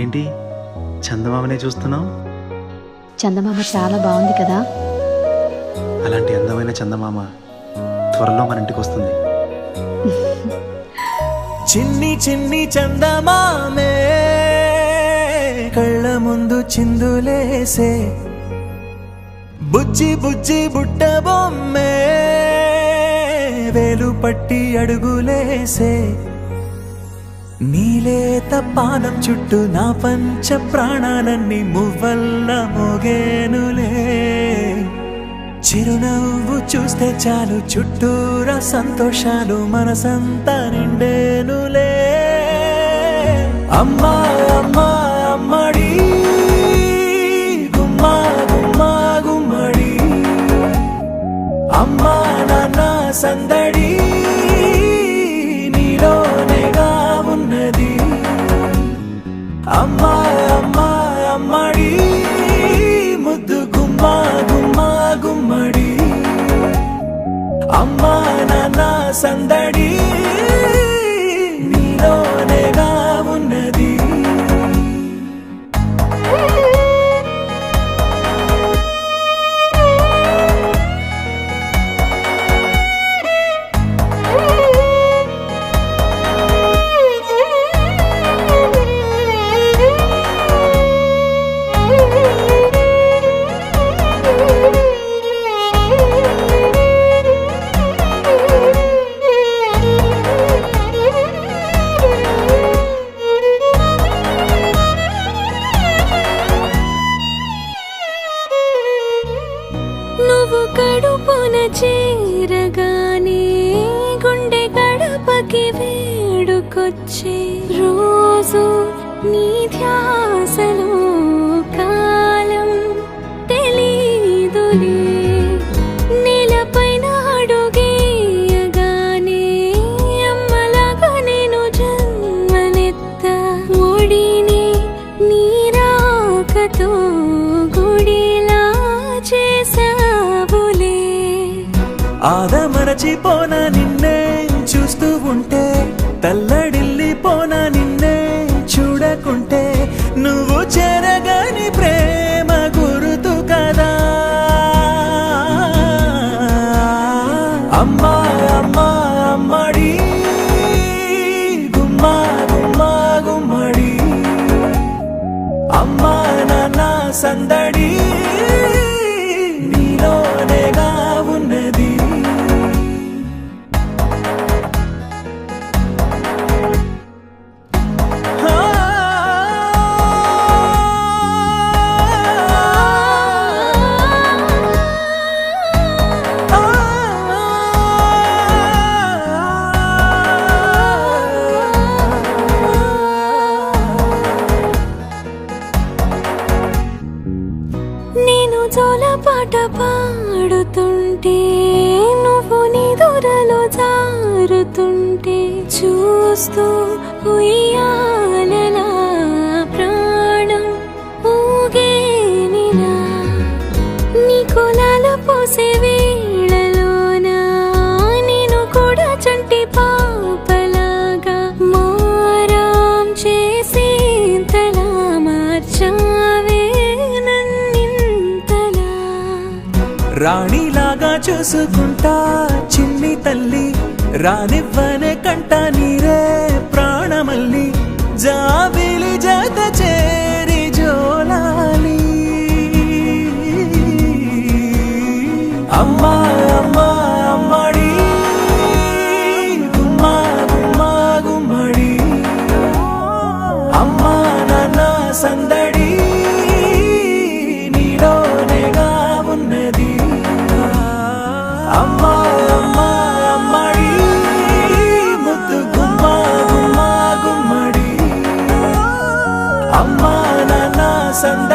ఏంటి చందమామనే చూస్తున్నావు? చందమామ చాలా బాగుంది కదా. అలాంటి అందమైన చందమామ త్వరలో మన ఇంటికి వస్తుంది. చిన్ని చిన్ని చందమామే కళ్ళ ముందు చిందులేసే, బుజ్జి బుజ్జి బుట్ట బొమ్మే వేలు పట్టి అడుగులేసే, నీలేత పానం చుట్టూ నా పంచ ప్రాణాలన్నీ మువ్వల్ల మోగేనులే. చిరునవ్వు చూస్తే చాలు చుట్టూరా సంతోషాలు మనసంతా నిండేనులే. అమ్మా అమ్మా అమ్మడి గుమ్మా గుమ్మా గుమ్మడి, అమ్మా నాన్న సందడి నీలోనేగా ఉన్నది. అమ్మా అమ్మా అమ్మడి ముద్దు గుమ్మా గుమ్మా గుమ్మడి, అమ్మా నాన్న సందడి నీలోనేగా ఉన్నది. నువ్వు కడుపున చేరగానే గుండె గడపకి వేడుకొచ్చే, రోజు నీ ధ్యాసలో కాలం తెలీదులే. నేలపైన అడుగేయగానే అమ్మలాగా నేను జన్మనెత్త, ఒడిని నీ రాకతో గుడిలా చేసావులే. ఆదమరచిపోనా నిన్నే చూస్తూ ఉంటే, తల్లడిల్లిపోనా నిన్నే చూడకుంటే, నువ్వు చెరగని ప్రేమ గురుతు కదా. అమ్మా అమ్మా అమ్మడి గుమ్మా గుమ్మా గుమ్మడి, అమ్మా నాన్న సందడి నీలోనేగా ఉన్నది. నేను జోలపాట పాడుతుంటే, నువ్వు నిదురలో జారుతుంటే, చూస్తూ ఉయ్యాలలా ప్రాణం ఊగేనిలా. నీ కులాల పోసే వేళలోన నేను కూడా చంటి పాపలాగా మారాం చేసేంతలా మార్చావే నన్నింతలా. రాణిలాగా చూసుకుంటా చిన్ని తల్లి, రానివ్వనే కంట నీరే ప్రాణమల్లి, జాబిలి జత చేరి జోలాలి. అమ్మా అమ్మా అమ్మడి గుమ్మా గుమ్మా గుమ్మడి, అమ్మా నాన్న సందడి నీలోనేగా ఉన్నది. అమ్మా అమ్మా అమ్మడి ముద్దు గుమ్మా గుమ్మా గుమ్మడి, అమ్మా నాన్న సందడి